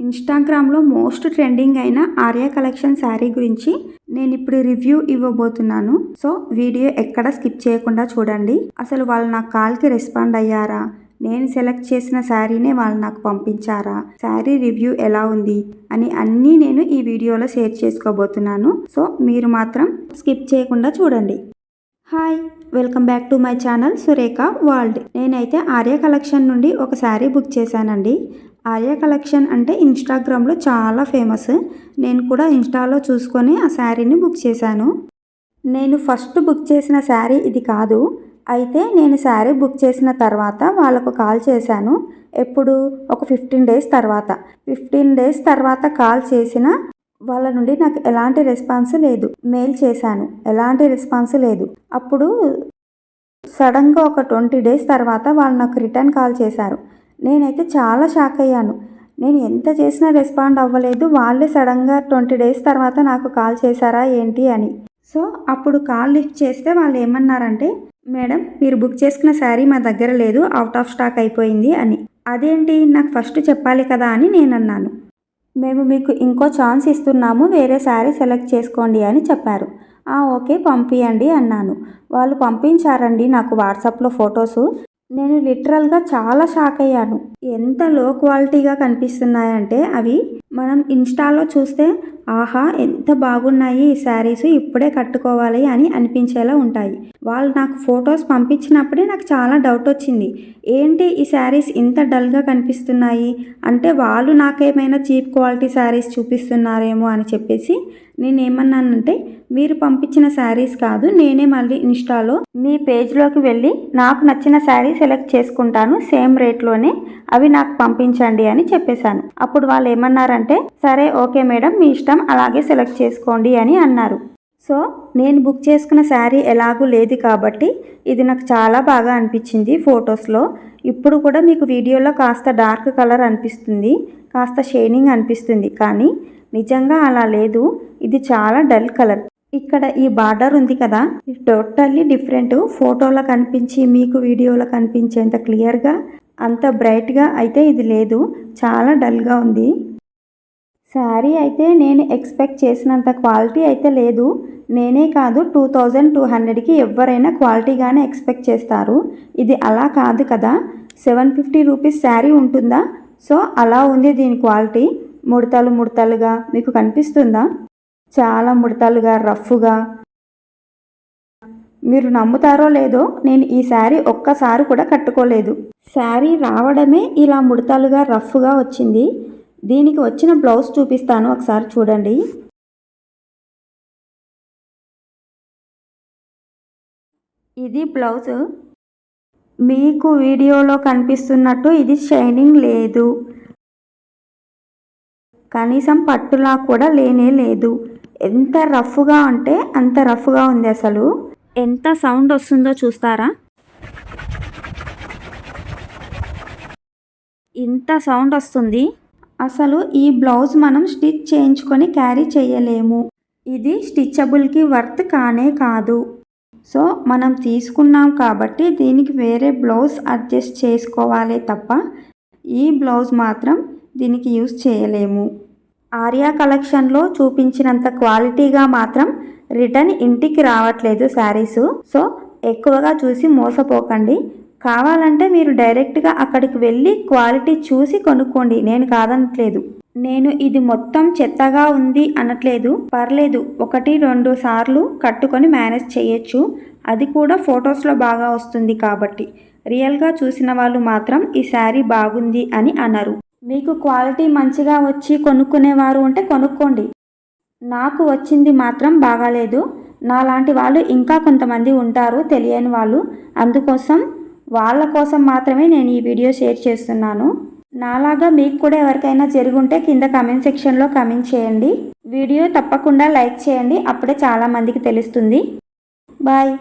ఇన్స్టాగ్రామ్లో most trending అయిన Arya collection sari గురించి నేను ఇప్పుడు రివ్యూ ఇవ్వబోతున్నాను. సో వీడియో ఎక్కడ స్కిప్ చేయకుండా చూడండి. అసలు వాళ్ళు నా కాల్కి రెస్పాండ్ అయ్యారా, నేను సెలెక్ట్ చేసిన శారీనే వాళ్ళు నాకు పంపించారా, శారీ రివ్యూ ఎలా ఉంది అని అన్నీ నేను ఈ వీడియోలో షేర్ చేసుకోబోతున్నాను. సో మీరు మాత్రం స్కిప్ చేయకుండా చూడండి. Hi, welcome back to my channel Surekha world. నేనైతే ఆర్యా కలెక్షన్ నుండి ఒక శారీ బుక్ చేశానండి. ఆర్యా కలెక్షన్ అంటే ఇన్స్టాగ్రామ్లో చాలా ఫేమస్. నేను కూడా ఇన్స్టాలో చూసుకొని ఆ శారీని బుక్ చేశాను. నేను ఫస్ట్ బుక్ చేసిన శారీ ఇది కాదు. అయితే నేను శారీ బుక్ చేసిన తర్వాత వాళ్ళకు కాల్ చేశాను. ఎప్పుడు ఒక 15 డేస్ తర్వాత కాల్ చేసిన వాళ్ళ నుండి నాకు ఎలాంటి రెస్పాన్స్ లేదు. మెయిల్ చేశాను, ఎలాంటి రెస్పాన్స్ లేదు. అప్పుడు సడన్గా ఒక 20 డేస్ తర్వాత వాళ్ళు నాకు రిటర్న్ కాల్ చేశారు. నేనైతే చాలా షాక్ అయ్యాను. నేను ఎంత చేసినా రెస్పాండ్ అవ్వలేదు, వాళ్ళే సడన్గా 20 డేస్ తర్వాత నాకు కాల్ చేశారా ఏంటి అని. సో అప్పుడు కాల్ లిఫ్ట్ చేస్తే వాళ్ళు ఏమన్నారంటే, మేడం మీరు బుక్ చేసుకున్న శారీ మా దగ్గర లేదు, అవుట్ ఆఫ్ స్టాక్ అయిపోయింది అని. అదేంటి, నాకు ఫస్ట్ చెప్పాలి కదా అని నేను అన్నాను. మేము మీకు ఇంకో ఛాన్స్ ఇస్తున్నాము, వేరే శారీ సెలెక్ట్ చేసుకోండి అని చెప్పారు. ఓకే పంపియండి అన్నాను. వాళ్ళు పంపించారండి నాకు వాట్సాప్లో ఫొటోసు. నేను లిటరల్గా చాలా షాక్ అయ్యాను. ఎంత లో క్వాలిటీగా కనిపిస్తున్నాయంటే అవి మనం ఇన్స్టాలో చూస్తే ఆహా ఎంత బాగున్నాయి ఈ శారీస్, ఇప్పుడే కట్టుకోవాలి అని అనిపించేలా ఉంటాయి. వాళ్ళు నాకు ఫొటోస్ పంపించినప్పుడే నాకు చాలా డౌట్ వచ్చింది. ఏంటి ఈ శారీస్ ఇంత డల్గా కనిపిస్తున్నాయి అంటే వాళ్ళు నాకేమైనా చీప్ క్వాలిటీ శారీస్ చూపిస్తున్నారేమో అని చెప్పేసి నేనేమన్నానంటే, మీరు పంపించిన శారీస్ కాదు, నేనే మళ్ళీ ఇన్స్టాలో మీ పేజ్లోకి వెళ్ళి నాకు నచ్చిన శారీ సెలెక్ట్ చేసుకుంటాను, సేమ్ రేట్లోనే అవి నాకు పంపించండి అని చెప్పేశాను. అప్పుడు వాళ్ళు ఏమన్నారంటే, సరే ఓకే మేడం మీ ఇష్టం, అలాగే సెలెక్ట్ చేసుకోండి అని అన్నారు. సో నేను బుక్ చేసుకున్న శారీ ఎలాగూ లేదు కాబట్టి ఇది నాకు చాలా బాగా అనిపించింది ఫొటోస్లో. ఇప్పుడు కూడా మీకు వీడియోలో కాస్త డార్క్ కలర్ అనిపిస్తుంది, కాస్త షైనింగ్ అనిపిస్తుంది, కానీ నిజంగా అలా లేదు. ఇది చాలా డల్ కలర్. ఇక్కడ ఈ బార్డర్ ఉంది కదా, ఇది టోటల్లీ డిఫరెంట్. ఫోటోలో కనిపించి మీకు వీడియోలో కనిపించేంత క్లియర్గా అంత బ్రైట్గా అయితే ఇది లేదు, చాలా డల్గా ఉంది. శారీ అయితే నేను ఎక్స్పెక్ట్ చేసినంత క్వాలిటీ అయితే లేదు. నేనే కాదు 2200కి ఎవరైనా క్వాలిటీగానే ఎక్స్పెక్ట్ చేస్తారు. ఇది అలా కాదు కదా, 750 రూపీస్ శారీ ఉంటుందా? సో అలా ఉంది దీని క్వాలిటీ. ముడతలుగా మీకు కనిపిస్తుందా? చాలా ముడతలుగా, రఫ్గా. మీరు నమ్ముతారో లేదో, నేను ఈ శారీ ఒక్కసారి కూడా కట్టుకోలేదు. శారీ రావడమే ఇలా ముడతలుగా, రఫ్గా వచ్చింది. దీనికి వచ్చిన బ్లౌజ్ చూపిస్తాను, ఒకసారి చూడండి. ఇది బ్లౌజ్. మీకు వీడియోలో కనిపిస్తున్నట్టు ఇది షైనింగ్ లేదు, కనీసం పట్టులా కూడా లేనే లేదు. ఎంత రఫ్గా అంటే అంత రఫ్గా ఉంది. అసలు ఎంత సౌండ్ వస్తుందో చూస్తారా? ఇంత సౌండ్ వస్తుంది. అసలు ఈ బ్లౌజ్ మనం స్టిచ్ చేయించుకొని క్యారీ చేయలేము. ఇది స్టిచబుల్కి వర్త్ కానే కాదు. సో మనం తీసుకున్నాం కాబట్టి దీనికి వేరే బ్లౌజ్ అడ్జస్ట్ చేసుకోవాలి తప్ప ఈ బ్లౌజ్ మాత్రం దీనికి యూజ్ చేయలేము. ఆర్యా కలెక్షన్లో చూపించినంత క్వాలిటీగా మాత్రం రిటర్న్ ఇంటికి రావట్లేదు శారీసు. సో ఎక్కువగా చూసి మోసపోకండి. కావాలంటే మీరు డైరెక్ట్గా అక్కడికి వెళ్ళి క్వాలిటీ చూసి కొనుక్కోండి, నేను కాదనట్లేదు. నేను ఇది మొత్తం చెత్తగా ఉంది అనట్లేదు. పర్లేదు, 1-2 సార్లు కట్టుకొని మేనేజ్ చేయొచ్చు. అది కూడా ఫొటోస్లో బాగా వస్తుంది కాబట్టి. రియల్గా చూసిన వాళ్ళు మాత్రం ఈ శారీ బాగుంది అని అనరు. మీకు క్వాలిటీ మంచిగా వచ్చి కొనుక్కునేవారు ఉంటే కొనుక్కోండి. నాకు వచ్చింది మాత్రం బాగాలేదు. నాలాంటి వాళ్ళు ఇంకా కొంతమంది ఉంటారు, తెలియని వాళ్ళు. అందుకోసం వాళ్ళ కోసం మాత్రమే నేను ఈ వీడియో షేర్ చేస్తున్నాను. నాలాగా మీకు కూడా ఎవరికైనా జరుగుంటే కింద కమెంట్ సెక్షన్లో కమెంట్ చేయండి. వీడియో తప్పకుండా లైక్ చేయండి, అప్పుడే చాలామందికి తెలుస్తుంది. బాయ్.